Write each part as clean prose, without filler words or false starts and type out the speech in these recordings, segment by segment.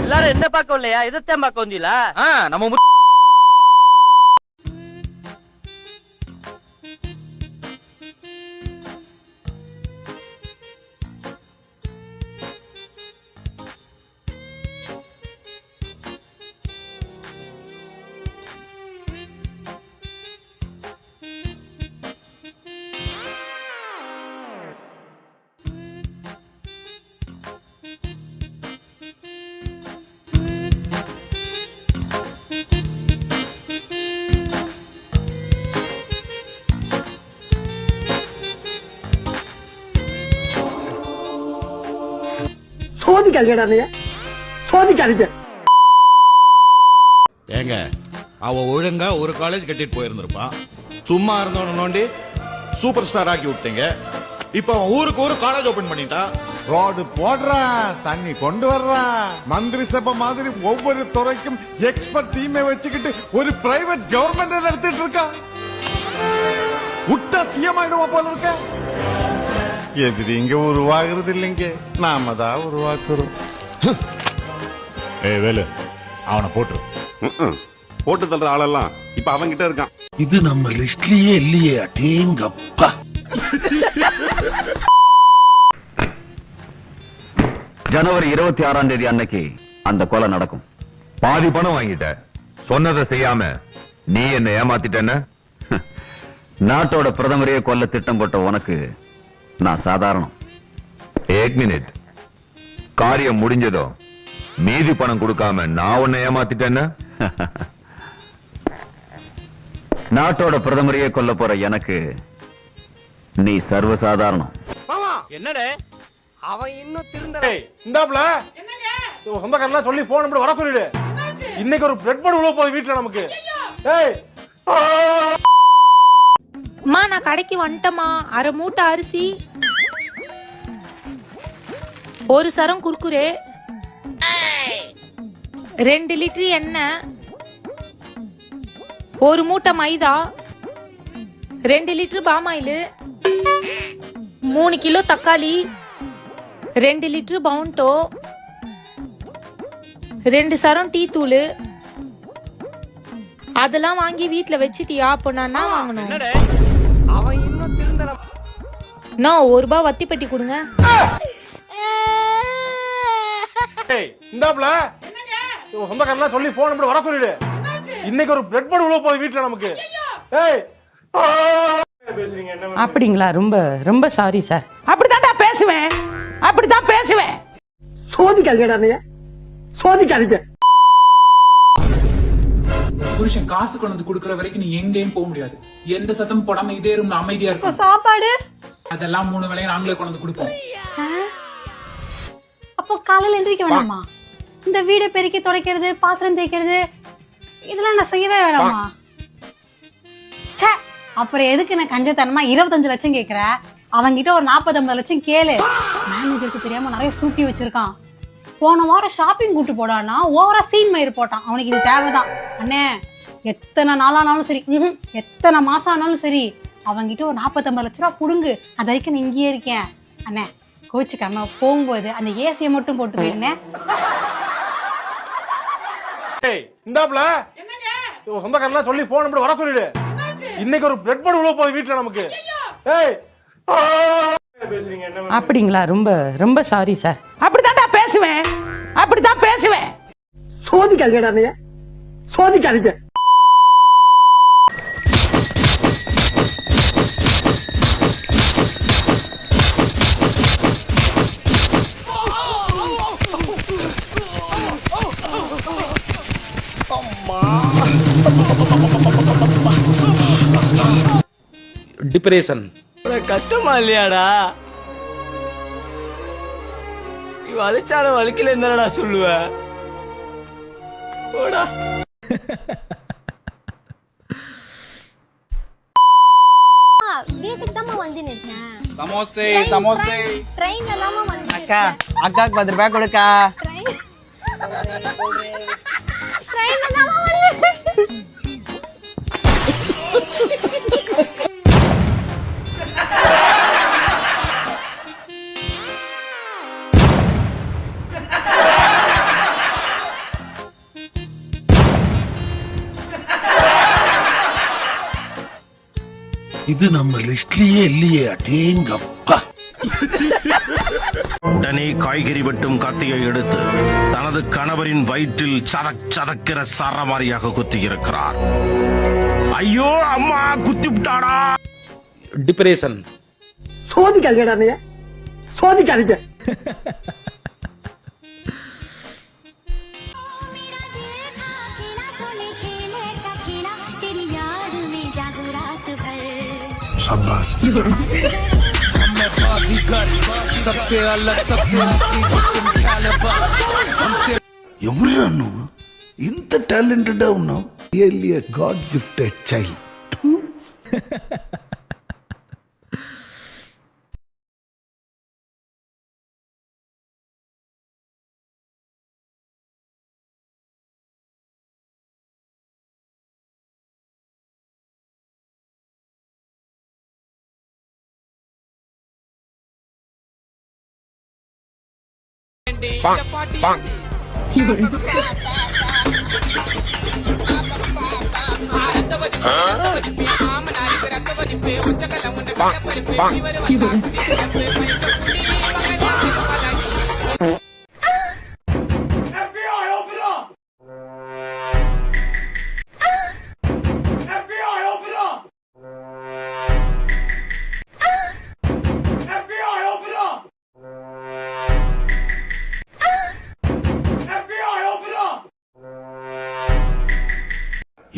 எல்லாரும் என்ன பார்க்க இல்லையா? இதைத்தான் பார்க்க வந்தீங்களா? நம்ம ஏங்க அவ ஒழுங்கா ஒரு காலேஜ் கட்டிட்டு போயிருந்திருப்பான். சும்மா இருந்தவன நோண்டி சூப்பர் ஸ்டார் ஆக்கி விட்டீங்க. இப்ப அவன் ஊருக்கு ஒரு காலேஜ் ஓபன் பண்ணிட்டான். ரோடு போடுறான், தண்ணி கொண்டு வர்றான், மந்திரி சபை மாதிரி ஒவ்வொரு துறைக்கும் எக்ஸ்பர்ட் டீமை வச்சுக்கிட்டு ஒரு பிரைவேட் கவர்மெண்ட் நடத்திட்டு இருக்கான். விட்டா சிஎம் ஆயிடுவா போல இருக்க. எதிரி இங்க உருவாகிறது இல்லைங்க, நாம தான் உருவாக்குறோம். வேலு அவனை போட்டு போட்டு தள்ளுற ஆளெல்லாம் இப்ப அவங்கிட்ட இருக்கான். இது நம்ம லிஸ்ட்லயே இல்லையே. அடேங்கப்பா. ஜனவரி 26ஆம் தேதி அன்னைக்கு அந்த கொலை நடக்கும். பாதி பணம் வாங்கிட்ட, சொன்னதை செய்யாம நீ என்ன ஏமாத்திட்டேன்னு. நாட்டோட பிரதமரையே கொல்ல திட்டம் போட்ட உனக்கு நான் சாதாரணம். ஏக் மினிட், காரியம் முடிஞ்சதோ மீதி பணம் கொடுக்காம நான் உன்னை ஏமாத்திட்டேன்னு. நாட்டோட பிரதமரையே கொல்ல போற எனக்கு நீ சர்வசாதாரணம். என்னடே அவன் இன்னும் திருந்தல. இந்தாப்ல சொந்தக்காரெல்லாம் சொல்லி போன் நம்பர் வர சொல்லிடு. இன்னைக்கு ஒரு பிரெட் போர்டு உள்ள போகுது வீட்டுல நமக்கு. அம்மா நான் கடைக்கு வந்துட்டமா. அரை மூட்டை அரிசி, ஒரு சரம் குர்குரே, 2 லிட்டர் எண்ணெய், ஒரு மூட்டை மைதா, 2 லிட்டர் பாமாயில், 3 கிலோ தக்காளி, 2 லிட்டர் பவுண்டோ, 2 சரம் டீ தூள். அதெல்லாம் வாங்கி வீட்டுல வச்சிட்டியா? அப்போ நான் வாங்கணும். அவன் இன்னும் திருந்தல. நோ, ₹1 வத்தி பெட்டி கொடுங்க. இந்தாப்ல சொந்தக்காரெல்லாம் சொல்லி போன் நம்பர் வர சொல்லிடு. இன்னைக்கு ஒரு பிரெட் போர்டு உள்ள போகுது வீட்டுல நமக்கு. அப்படிங்களா? ரொம்ப ரொம்ப சாரி சார். அப்படித்தான்டா பேசுவேன், அப்படித்தான் பேசுவேன். சோதிக்காதீங்க, சோதிக்காதீங்க. புருஷன் காசு கொண்டு வந்து குடுக்கற வரைக்கும் நீ எங்கேயும் போக முடியாது. எந்த சத்தமும் போடாம இதே ரூம்ல அமைதியா இருக்கும். சாப்பாடு அதெல்லாம் 3 வேளையும் நாங்களே கொண்டு வந்து கொடுப்போம். அப்போ காலையில எந்திரிக்க வேணாமா? இந்த வீடை பெருக்கி துடைக்கிறது, பாத்திரம் தேய்க்கிறது, இதெல்லாம் நான் செய்யவே வேணாமா? ச்சே, அப்புறம் எதுக்கு நான் கஞ்சத்தனமா 25 லட்சம் கேக்குற? அவங்கிட்ட ஒரு 40-50 லட்சம் கேளு. மேனேஜருக்கு தெரியாம நிறைய சூட்டி வச்சிருக்கான். போன வாரம் ஷாப்பிங் கூட்டு போடானா ஓவரா சீன் மயிர் போட்டான். அவனுக்கு இது தேவைதான். அண்ணே, எத்தனை நாளானாலும் சரி, எத்தனை மாசம் ஆனாலும் சரி, அவங்கிட்ட ஒரு 40-50 லட்ச ரூபா புடுங்கு. அது வரைக்கும் நான் இங்கேயே இருக்கேன். அண்ணே கோச்சுக்காம போகும்போது அந்த ஏசியை மட்டும் போட்டு போயிருந்தேன். இந்தாப்ல சொந்தக்காரெல்லாம் சொல்லி போன் நம்பர் வர சொல்லிடு. இன்னைக்கு ஒரு பிரெட் போர்டு உள்ள போகுது வீட்டுல நமக்கு. அப்படிங்களா? ரொம்ப ரொம்ப சாரி சார். அப்படித்தான்டா பேசுவேன், அப்படித்தான் பேசுவேன். சோதிக்காதீங்க, சோதிக்காதீங்க. டிப்ரெஷன் கஷ்டமா இல்லையாடா? வலிச்சாலும் வலிக்கல என்னடா சொல்லுவ? போடா. வீட்டுக்கு தான் வந்து நின்னேன். சமோசே சமோசே ட்ரெயின் எல்லாமே வந்து அக்கா, அக்காக்கு 10 ரூபாய் கொடுக்கா. ட்ரெயின் தான் வந்து. இது நம்ம லிஸ்ட்லயே இல்லையே அடேங்கப்பா. உடனே காய்கறி வெட்டும் கத்தியை எடுத்து தனது கணவரின் வயிற்றில் சதக் சதக்கிற சரமாரியாக குத்தியிருக்கிறார். ஐயோ அம்மா குத்தி விட்டாடா. டிப்ரெஷன். சோதிக்காதீங்க சோதிக்காதீங்க. शाबाश. ఎవరురా నువ్వు ఇంత టాలెంటెడ్ ఉన్నావు? Really a God gifted child.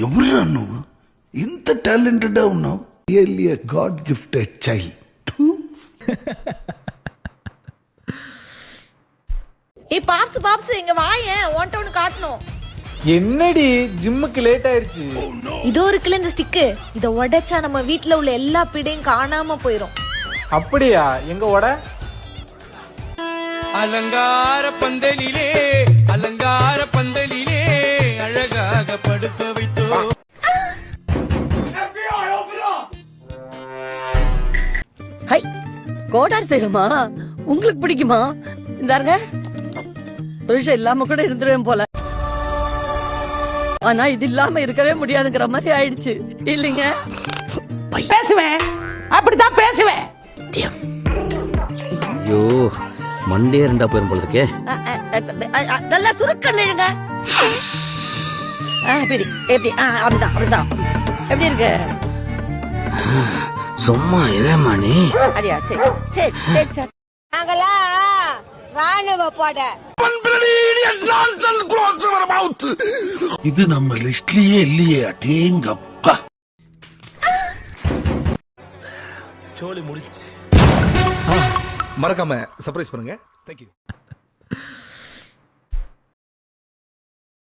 ఎవరురా నువ్వు ఇంత టాలెంటెడ్ ఉన్నావు? Really a God gifted child. ஏய் பாப்ஸ் பாப்ஸ் இங்க வாயேன், உன்கிட்ட ஒன்னு காட்டணும். என்னடி ஜிம்முக்கு லேட் ஆயிருச்சு? இதோ இருக்குல்ல இந்த ஸ்டிக்கு, இத உடைச்சா நம்ம வீட்ல உள்ள எல்லா பீடையும் காணாம போயிரும். அப்படியா? எங்க ஓட? அலங்கார பந்தலிலே அலங்கார பந்தலிலே அழகாக படுக்க வைத்தோ. ஹை, கோடார் செய்யுமா? உங்களுக்கு பிடிக்குமா? இந்தாருங்க, புருஷன் இல்லாம கூட இருந்துருவேன் போல. ஆனா இது இல்லாம இருக்கவே முடியாதுங்கிற மாதிரி ஆயிடுச்சு இல்லைங்க. பேசுவேன், அப்படித்தான் பேசுவேன். ஐயோ மண்டே இருந்தா போயிரும் போல இருக்கே. நல்லா சுருக்க நிழுங்க. எப்படி எப்படி? அப்படிதான் அப்படிதான். எப்படி இருக்கு? சும்மா இரேமானி. அடியா, சரி சரி சரி சார். நாங்களா ராணுவ போட. இது நம்ம லிஸ்ட்லயே இல்லையே அடேங்கப்பா. மறக்காம சர்ப்ரைஸ் பண்ணுங்க. தேங்க்யூ.